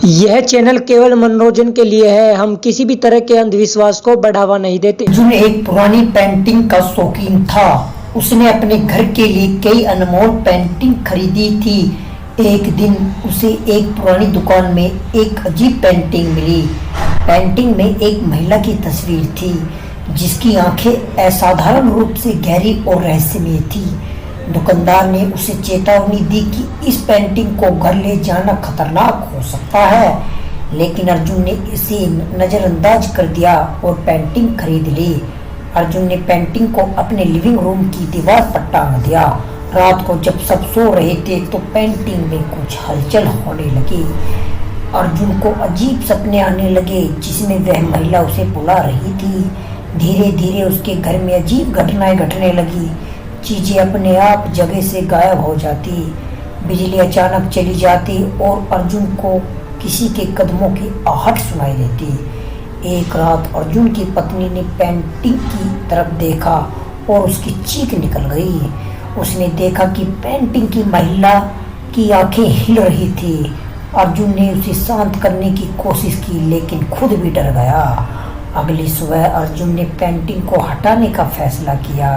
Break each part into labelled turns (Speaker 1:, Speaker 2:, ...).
Speaker 1: यह चैनल केवल मनोरंजन के लिए है। हम किसी भी तरह के अंधविश्वास को बढ़ावा नहीं देते।
Speaker 2: अर्जुन एक पुरानी पेंटिंग का शौकीन था। उसने अपने घर के लिए कई अनमोल पेंटिंग खरीदी थी। एक दिन उसे एक पुरानी दुकान में एक अजीब पेंटिंग मिली। पेंटिंग में एक महिला की तस्वीर थी जिसकी आंखें असाधारण रूप से गहरी और रहस्यमय थी। दुकानदार ने उसे चेतावनी दी कि इस पेंटिंग को घर ले जाना खतरनाक हो सकता है, लेकिन अर्जुन ने इसे नजरअंदाज कर दिया और पेंटिंग खरीद ली। अर्जुन ने पेंटिंग को अपने लिविंग रूम की दीवार पर टांग दिया। रात को जब सब सो रहे थे तो पेंटिंग में कुछ हलचल होने लगी। अर्जुन को अजीब सपने आने लगे जिसमें वह महिला उसे बुला रही थी। धीरे धीरे उसके घर में अजीब घटनाएं घटने लगी। चीजें अपने आप जगह से गायब हो जाती, बिजली अचानक चली जाती और अर्जुन को किसी के कदमों की आहट सुनाई देती। एक रात अर्जुन की पत्नी ने पेंटिंग की तरफ देखा और उसकी चीख निकल गई। उसने देखा कि पेंटिंग की महिला की आंखें हिल रही थी। अर्जुन ने उसे शांत करने की कोशिश की लेकिन खुद भी डर गया। अगली सुबह अर्जुन ने पेंटिंग को हटाने का फैसला किया।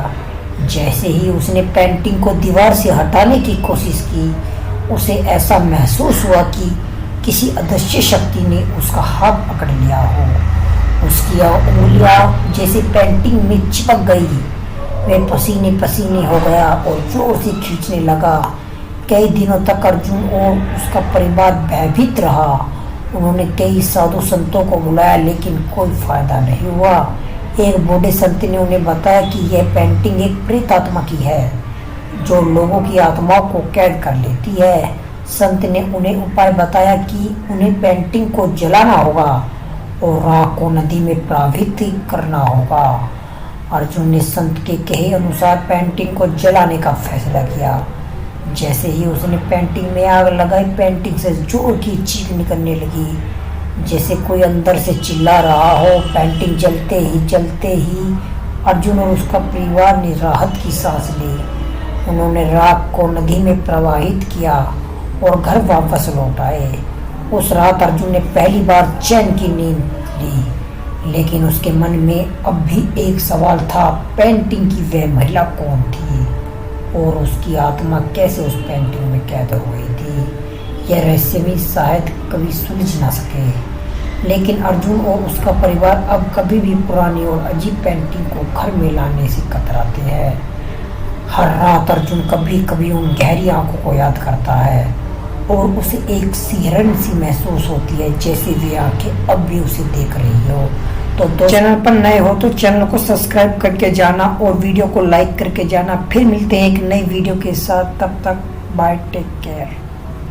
Speaker 2: जैसे ही उसने पेंटिंग को दीवार से हटाने की कोशिश की, उसे ऐसा महसूस हुआ कि किसी अदृश्य शक्ति ने उसका हाथ पकड़ लिया हो। उसकी उंगलियां जैसे पेंटिंग में चिपक गई। वह पसीने पसीने हो गया और जोर से खींचने लगा। कई दिनों तक अर्जुन और उसका परिवार भयभीत रहा। उन्होंने कई साधु संतों को बुलाया लेकिन कोई फायदा नहीं हुआ। एक बूढ़े संत ने उन्हें बताया कि यह पेंटिंग एक प्रेत आत्मा की है जो लोगों की आत्माओं को कैद कर लेती है। संत ने उन्हें उपाय बताया कि उन्हें पेंटिंग को जलाना होगा और राख को नदी में प्रवाहित करना होगा। अर्जुन ने संत के कहे अनुसार पेंटिंग को जलाने का फैसला किया। जैसे ही उसने पेंटिंग में आग लगाई, पेंटिंग से जोर की चीख निकलने लगी जैसे कोई अंदर से चिल्ला रहा हो। पेंटिंग जलते ही अर्जुन और उसका परिवार ने राहत की सांस ली। उन्होंने राख को नदी में प्रवाहित किया और घर वापस लौट आए। उस रात अर्जुन ने पहली बार चैन की नींद ली, लेकिन उसके मन में अब भी एक सवाल था, पेंटिंग की वह महिला कौन थी और उसकी आत्मा कैसे उस पेंटिंग में कैद हो गई थी। यह रहस्यमय शायद कभी सुलझ ना सके, लेकिन अर्जुन और उसका परिवार अब कभी भी पुरानी और अजीब पेंटिंग को घर में लाने से कतराते हैं। हर रात अर्जुन कभी कभी उन गहरी आंखों को याद करता है और उसे एक सिहरन सी महसूस होती है जैसे वे आंखें अब भी उसे देख रही हो। तो चैनल पर नए हो तो चैनल को सब्सक्राइब करके जाना और वीडियो को लाइक करके जाना। फिर मिलते हैं एक नई वीडियो के साथ, तब तक बाय, टेक केयर।